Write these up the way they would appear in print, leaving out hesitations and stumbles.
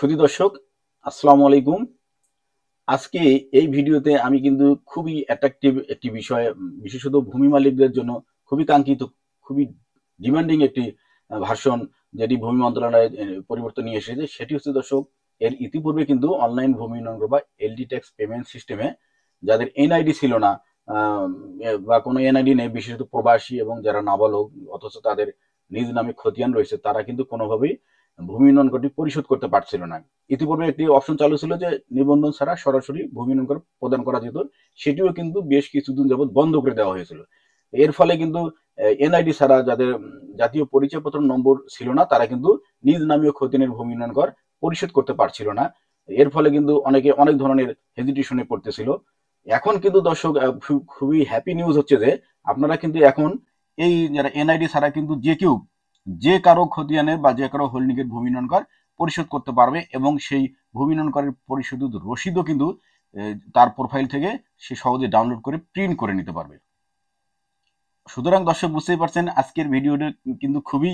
সুধী দর্শক, আসসালামু আলাইকুম। আজকে এই ভিডিওতে আমি কিন্তু খুবই অ্যাট্রাকটিভ একটি বিষয়, বিশেষত ভূমি মালিকদের জন্য খুবই কাঙ্ক্ষিত, খুবই ডিমান্ডিং একটি ভার্সন, যেটি ভূমি মন্ত্রণালয় পরিবর্তন নিয়ে এসেছে। সেটি হচ্ছে দর্শক, এর ইতিপূর্বে কিন্তু অনলাইন ভূমি উন্নয়ন বা এলডি ট্যাক্স পেমেন্ট সিস্টেমে যাদের এনআইডি ছিল না, বা কোনো এনআইডি নেই, বিশেষত প্রবাসী এবং যারা নাবালক অথচ তাদের নিজ নামে খতিয়ান রয়েছে, তারা কিন্তু কোনোভাবেই ভূমি উন্নয়ন করটি পরিশোধ করতে পারছিল না। ইতিপূর্বে একটি অপশন চালু ছিল যে নিবন্ধন ছাড়া সরাসরি ভূমি উন্নয়ন কর প্রদান করা যেত, সেটিও কিন্তু বেশ কিছুদিন যাবৎ বন্ধ করে দেওয়া হয়েছিল। এর ফলে কিন্তু এনআইডি ছাড়া যাদের জাতীয় পরিচয়পত্র নম্বর ছিল না, তারা কিন্তু নিজ নামীয় খতিয়ানের ভূমি উন্নয়ন কর পরিশোধ করতে পারছিল না। এর ফলে কিন্তু অনেকে অনেক ধরনের হেজিটেশনে পড়তেছিল। এখন কিন্তু দর্শক, খুবই হ্যাপি নিউজ হচ্ছে যে আপনারা কিন্তু এখন এই যারা এনআইডি ছাড়া কিন্তু যে কেউ যে কারো খতিয়ানের বা যে কারো হোল্ডিং এর ভূমি উন্নয়ন কর পরিশোধ করতে পারবে, এবং সেই ভূমি উন্নয়ন করের পরিশোধিত রসিদও কিন্তু তার প্রোফাইল থেকে সে সহজে ডাউনলোড করে প্রিন্ট করে নিতে পারবে। সুতরাং দর্শক, বুঝতেই পারছেন আজকের ভিডিওটি কিন্তু খুবই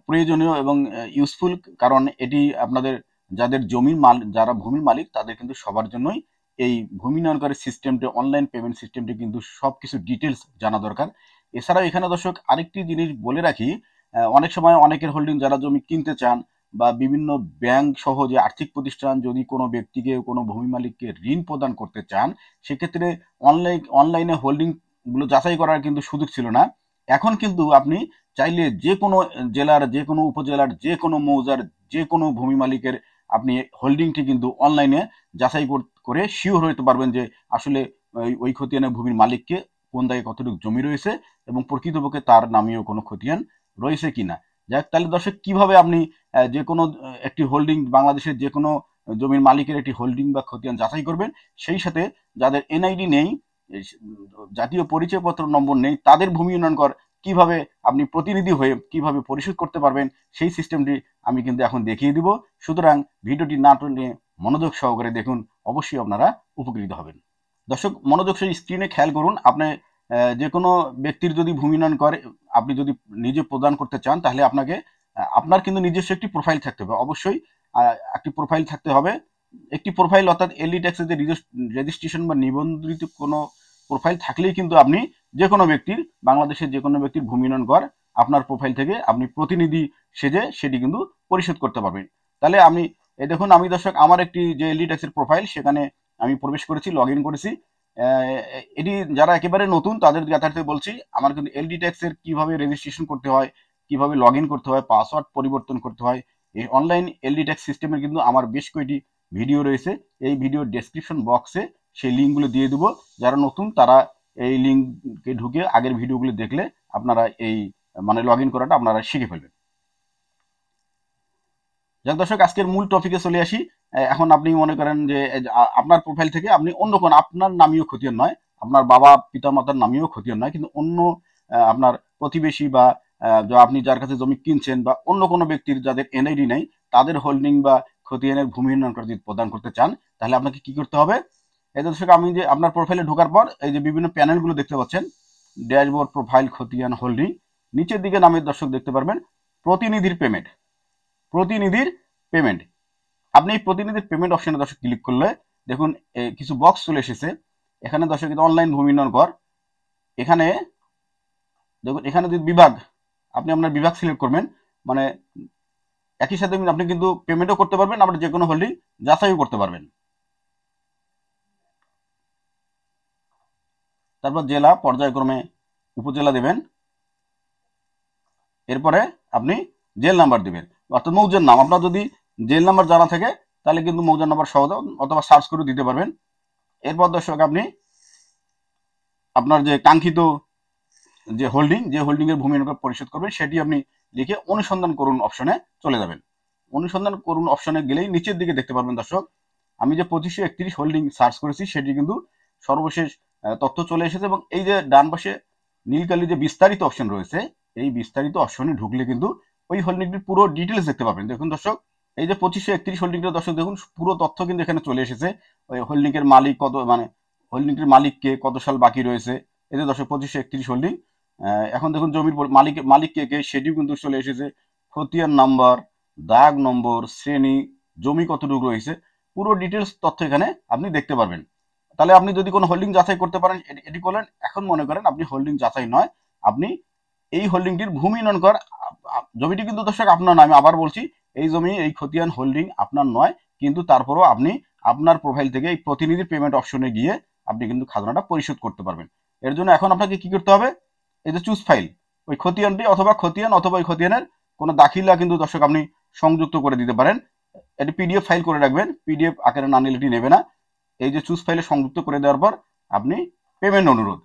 প্রয়োজনীয় এবং ইউজফুল, কারণ এটি আপনাদের যাদের জমির যারা ভূমির মালিক তাদের কিন্তু সবার জন্যই এই ভূমি উন্নয়নকারী সিস্টেমটি, অনলাইন পেমেন্ট সিস্টেমটি কিন্তু সবকিছু ডিটেলস জানা দরকার। এছাড়াও এখানে দর্শক আরেকটি জিনিস বলে রাখি, অনেক সময় অনেকের হোল্ডিং যারা জমি কিনতে চান বা বিভিন্ন ব্যাংক সহ যে আর্থিক প্রতিষ্ঠান যদি কোনো ব্যক্তিকে, কোনো ভূমি মালিককে ঋণ প্রদান করতে চান, সেক্ষেত্রে অনলাইনে হোল্ডিং গুলো যাচাই করার কিন্তু সুযোগ ছিল না। এখন কিন্তু আপনি চাইলে যে কোনো জেলার, যে কোনো উপজেলার, যে কোনো মৌজার যে কোনো ভূমি মালিকের আপনি হোল্ডিংটি কিন্তু অনলাইনে যাচাই করে শিওর হতে পারবেন যে আসলে ওই খতিয়ানের ভূমির মালিককে কোন জায়গায় কতটুকু জমি রয়েছে এবং প্রকৃতপক্ষে তার নামেও কোনো খতিয়ান রয়েছে কিনা। যাক, তাহলে দর্শক, কিভাবে আপনি যে কোনো একটি হোল্ডিং, বাংলাদেশের যে কোনো জমির মালিকের একটি হোল্ডিং বা খতিয়ান যাচাই করবেন, সেই সাথে যাদের এনআইডি নেই, জাতীয় পরিচয়পত্র নম্বর নেই, তাদের ভূমি উন্নয়ন কর কিভাবে আপনি প্রতিনিধি হয়ে কিভাবে পরিশোধ করতে পারবেন, সেই সিস্টেমটি আমি কিন্তু এখন দেখিয়ে দিব। সুতরাং ভিডিওটি না টেনে মনোযোগ সহকারে দেখুন, অবশ্যই আপনারা উপকৃত হবেন। দর্শক, মনোযোগ সেই স্ক্রিনে খেয়াল করুন। আপনি যে কোনো ব্যক্তির যদি ভূমি উন্নয়ন করে আপনি যদি নিজে প্রদান করতে চান, তাহলে আপনাকে আপনার কিন্তু নিজস্ব একটি প্রোফাইল থাকতে হবে, অবশ্যই একটি প্রোফাইল থাকতে হবে। একটি প্রোফাইল অর্থাৎ এলডি ট্যাক্সের যে রেজিস্ট্রেশন বা নিবন্ধিত কোনো প্রোফাইল থাকলেই কিন্তু আপনি যে কোনো ব্যক্তির, বাংলাদেশের যে কোনো ব্যক্তির ভূমি উন্নয়ন কর আপনার প্রোফাইল থেকে আপনি প্রতিনিধি সেজে সেটি কিন্তু পরিশোধ করতে পারবেন। তাহলে আমি এই দেখুন, আমি দর্শক আমার একটি যে এলডি ট্যাক্সের প্রোফাইল, সেখানে আমি প্রবেশ করেছি, লগ ইন করেছি। এটি যারা একেবারে নতুন তাদের যথার্থে বলছি, আমার কিন্তু এলডি ট্যাক্সের কিভাবে রেজিস্ট্রেশন করতে হয়, কিভাবে লগ ইন করতে হয়, পাসওয়ার্ড পরিবর্তন করতে হয়, এই অনলাইন এলডি ট্যাক্স সিস্টেমের কিন্তু আমার বেশ কয়েকটি ভিডিও রয়েছে। এই ভিডিওর ডেসক্রিপশন বক্সে সেই লিঙ্কগুলো দিয়ে দেবো। যারা নতুন তারা এই লিঙ্কে ঢুকে আগের ভিডিওগুলো দেখলে আপনারা এই লগ ইন করাটা আপনারা শিখে ফেলবেন। যাক দর্শক, আজকের মূল টপিকে চলে আসি। এখন আপনি মনে করেন যে আপনার প্রোফাইল থেকে আপনি অন্য কোনো, আপনার নামীয় খতিয়ান নয়, আপনার বাবা পিতামাতার নামীয় খতিয়ান নয়, কিন্তু অন্য আপনার প্রতিবেশী বা আপনি যার কাছে জমি কিনছেন বা অন্য কোনো ব্যক্তির যাদের এনআইডি নেই, তাদের হোল্ডিং বা খতিয়ানের ভূমি উন্নয়ন যদি প্রদান করতে চান, তাহলে আপনাকে কি করতে হবে? এই দর্শক, আমি যে আপনার প্রোফাইলে ঢোকার পর এই যে বিভিন্ন প্যানেলগুলো দেখতে পাচ্ছেন, ড্যাশবোর্ড, প্রোফাইল, খতিয়ান, হোল্ডিং, নিচের দিকে নামের দর্শক দেখতে পারবেন প্রতিনিধির পেমেন্ট। প্রতিনিধির পেমেন্ট, আপনি এই প্রতিনিধির পেমেন্ট অপশনে দর্শক ক্লিক করলে দেখুন কিছু বক্স চলে এসেছে। এখানে দর্শক অনলাইন ভূমি উন্নয়ন কর, এখানে দেখুন, এখানে যদি বিভাগ, আপনি আপনার বিভাগ সিলেক্ট করবেন, মানে একই সাথে আপনি কিন্তু পেমেন্টও করতে পারবেন, আবার যে কোনো হোল্ডিং যাচাইও করতে পারবেন। তারপর জেলা, পর্যায়ক্রমে উপজেলা দেবেন, এরপরে আপনি জেল নাম্বার দিবেন, অর্থাৎ মৌজার নাম। আপনার যদি জেল নাম্বার জানা থাকে তাহলে কিন্তু মৌজার নাম্বার সহ অথবা সার্চ করে দিতে পারবেন। এরপর দর্শক, আপনি আপনার যে কাঙ্ক্ষিত যে হোল্ডিং এর ভূমি পরিশোধ করবেন সেটি আপনি লিখে অনুসন্ধান করুন অপশনে চলে যাবেন। অনুসন্ধান করুন অপশনে গেলেই নিচের দিকে দেখতে পারবেন দর্শক, আমি যে 2531 হোল্ডিং সার্চ করেছি সেটি কিন্তু সর্বশেষ তথ্য চলে এসেছে, এবং এই যে ডান পাশে নীলকালি যে বিস্তারিত অপশন রয়েছে, এই বিস্তারিত অপশনে ঢুকলে কিন্তু ওই হোল্ডিংটির পুরো ডিটেলস দেখতে পাবেন। দেখুন দর্শক, এই যে 2531 হোল্ডিংটা দর্শক দেখুন, পুরো তথ্য কিন্তু এখানে চলে এসেছে। ওই হোল্ডিং এর মালিক কত, হোল্ডিংটির মালিককে, কত সাল বাকি রয়েছে, এই যে দর্শক 2531 হোল্ডিং। এখন দেখুন জমির মালিক কে কে সেটিও কিন্তু চলে এসেছে, খতিয়ান নাম্বার, দাগ নম্বর, শ্রেণী, জমি কতটুকু রয়েছে, পুরো ডিটেলস তথ্য এখানে আপনি দেখতে পারবেন। তাহলে আপনি যদি কোনো হোল্ডিং যাচাই করতে পারেন, এটি করলেন। এখন মনে করেন আপনি হোল্ডিং যাচাই নয়, আপনি এই হোল্ডিংটির ভূমি উন্নয়ন কর, জমিটি কিন্তু দর্শক আপনার নয়, আমি আবার বলছি, এই জমি এই খতিয়ান হোল্ডিং আপনার নয়, কিন্তু তারপরও আপনি আপনার প্রোফাইল থেকে এই প্রতিনিধি পেমেন্ট অপশনে গিয়ে আপনি কিন্তু খাজনাটা পরিশোধ করতে পারবেন। এর জন্য এখন আপনাকে কি করতে হবে, এই যে চুজ ফাইল, ওই খতিয়ানটি অথবা ওই খতিয়ানের কোনো দাখিলা কিন্তু দর্শক আপনি সংযুক্ত করে দিতে পারেন। এটি পিডিএফ ফাইল করে রাখবেন, পিডিএফ আকারে না নিলে এটি নেবে না। এই যে চুজ ফাইলে সংযুক্ত করে দেওয়ার পর আপনি পেমেন্ট অনুরোধ,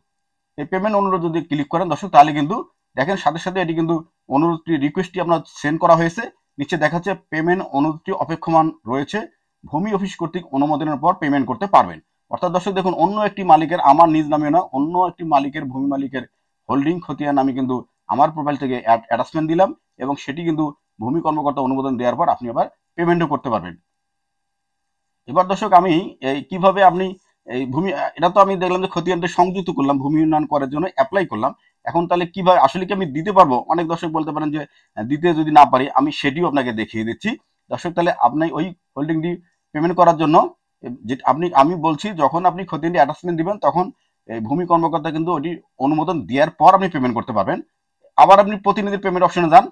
এই পেমেন্ট অনুরোধ যদি ক্লিক করেন দর্শক, তাহলে কিন্তু দেখেন সাথে সাথে এটি কিন্তু অনুরোধটি রিকোয়েস্টটি আপনার সেন্ড করা হয়েছে। নিচে দেখাচ্ছে পেমেন্ট অনুরোধটি অপেক্ষমান রয়েছে, ভূমি অফিস কর্তৃক অনুমোদনের পর পেমেন্ট করতে পারবেন। অর্থাৎ দর্শক দেখুন, অন্য একটি মালিকের, আমার নিজ নামে না, অন্য একটি মালিকের, ভূমি মালিকের হোল্ডিং খতিয়ান আমি কিন্তু আমার প্রোফাইল থেকে অ্যাটাচমেন্ট দিলাম এবং সেটি কিন্তু ভূমি কর্মকর্তা অনুমোদন দেওয়ার পর আপনি আবার পেমেন্টও করতে পারবেন। এবার দর্শক আমি কিভাবে আপনি এই ভূমি, এটা তো আমি দেখলাম যে খতিয়ানটা সংযুক্ত করলাম, ভূমি উন্নয়ন করার জন্য অ্যাপ্লাই করলাম। এখন তাহলে কিভাবে আসলে কি আমি দিতে পারবো? অনেক দর্শক বলতে পারেন যে দিতে যদি না পারি, আমি সেটিও আপনাকে দেখিয়ে দিচ্ছি দর্শক। তাহলে আপনি ওই হোল্ডিংটি পেমেন্ট করার জন্য যে আমি বলছি, যখন আপনি খতিয়ানটি অ্যাটাচমেন্ট দিবেন তখন এই ভূমি কর্মকর্তা কিন্তু ওটি অনুমোদন দেওয়ার পর আপনি পেমেন্ট করতে পারবেন। আবার আপনি প্রতিনিধির পেমেন্ট অপশনে যান,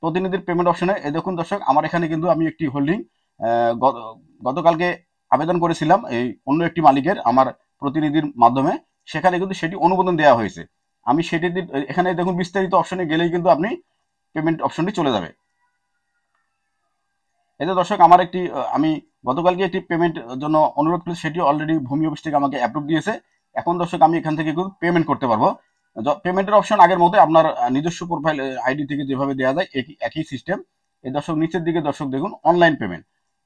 প্রতিনিধির পেমেন্ট অপশনে এই দেখুন দর্শক, আমার এখানে কিন্তু আমি একটি হোল্ডিং গতকালকে আবেদন করেছিলাম এই অন্য একটি মালিকের আমার প্রতিনিধির মাধ্যমে, সেখানে কিন্তু সেটি অনুমোদন দেওয়া হয়েছে। আমি সেটি এখানে দেখুন বিস্তারিত অপশনে গেলেই কিন্তু আপনি পেমেন্ট অপশনটি চলে যাবে। এই যে দর্শক, আমার একটি আমি গতকালকে একটি পেমেন্ট জন্য অনুরোধ করেছি, সেটি অলরেডি ভূমি অফিস থেকে আমাকে অ্যাপ্রুভ দিয়েছে। এখন দর্শক আমি এখান থেকে কিন্তু পেমেন্ট করতে পারবো। পেমেন্টের অপশন আগের মতো আপনার নিজস্ব প্রোফাইল আইডি থেকে যেভাবে দেওয়া যায় একই সিস্টেম। এই দর্শক নিচের দিকে দর্শক দেখুন অনলাইন পেমেন্ট,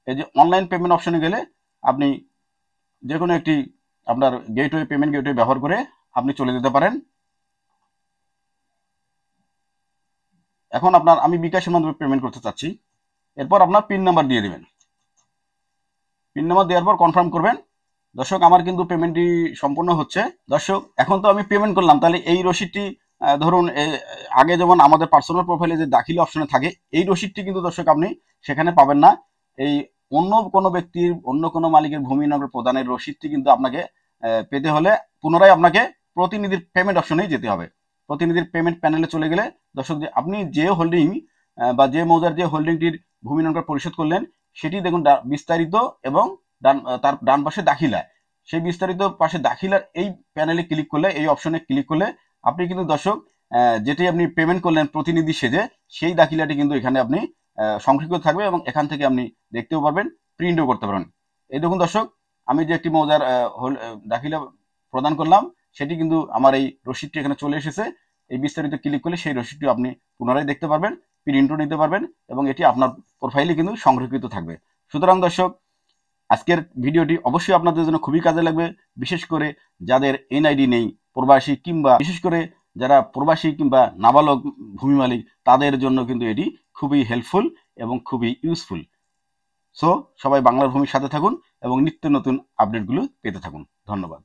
এই যে অনলাইন পেমেন্ট অপশনে গেলে আপনি যে কোনো একটি আপনার গেটওয়ে, পেমেন্ট গেটওয়ে ব্যবহার করে আপনি চলে যেতে পারেন। এখন আমি বিকাশের মাধ্যমে পেমেন্ট করতে চাচ্ছি। এরপর আপনার পিন নাম্বার দিয়ে দেবেন, পিন নাম্বার দেওয়ার পর কনফার্ম করবেন। দর্শক আমার কিন্তু পেমেন্টটি সম্পূর্ণ হচ্ছে। দর্শক এখন তো আমি পেমেন্ট করলাম, তাহলে এই রসিদটি ধরুন আগে যেমন আমাদের পার্সোনাল প্রোফাইলে যে দাখিল অপশনে থাকে, এই রসিদটি কিন্তু দর্শক আপনি সেখানে পাবেন না। এই অন্য কোনো ব্যক্তির, অন্য কোনো মালিকের ভূমি নগর প্রদানের রসিদটি কিন্তু আপনাকে পেতে হলে পুনরায় আপনাকে প্রতিনিধির পেমেন্ট অপশনেই যেতে হবে। প্রতিনিধির পেমেন্ট প্যানেলে চলে গেলে দর্শক, যে আপনি যে হোল্ডিং বা যে মৌজার যে হোল্ডিংটির ভূমি নগর পরিশোধ করলেন, সেটি দেখুন বিস্তারিত এবং তার ডান পাশে দাখিলা, সেই বিস্তারিত পাশে দাখিলার এই প্যানেলে ক্লিক করলে, এই অপশনে ক্লিক করলে আপনি কিন্তু দর্শক যেটি আপনি পেমেন্ট করলেন প্রতিনিধি সেজে, সেই দাখিলাটি কিন্তু এখানে আপনি সংরক্ষিত থাকবে এবং এখান থেকে আপনি দেখতেও পারবেন, প্রিন্টও করতে পারবেন। এই দেখুন দর্শক, আমি যে একটি মৌজার দাখিলা প্রদান করলাম, সেটি কিন্তু আমার এই রসিদটি এখানে চলে এসেছে। এই বিস্তারিত ক্লিক করলে সেই রসিদটি আপনি পুনরায় দেখতে পারবেন, প্রিন্টও নিতে পারবেন এবং এটি আপনার প্রোফাইলে কিন্তু সংরক্ষিত থাকবে। সুতরাং দর্শক, আজকের ভিডিওটি অবশ্যই আপনাদের জন্য খুবই কাজে লাগবে, বিশেষ করে যাদের এনআইডি নেই, প্রবাসী কিংবা বিশেষ করে যারা প্রবাসী কিংবা নাবালক ভূমি মালিক, তাদের জন্য কিন্তু এটি খুবই হেল্পফুল এবং খুবই ইউজফুল। সো সবাই বাংলার ভূমির সাথে থাকুন এবং নিত্য নতুন আপডেটগুলো পেতে থাকুন। ধন্যবাদ।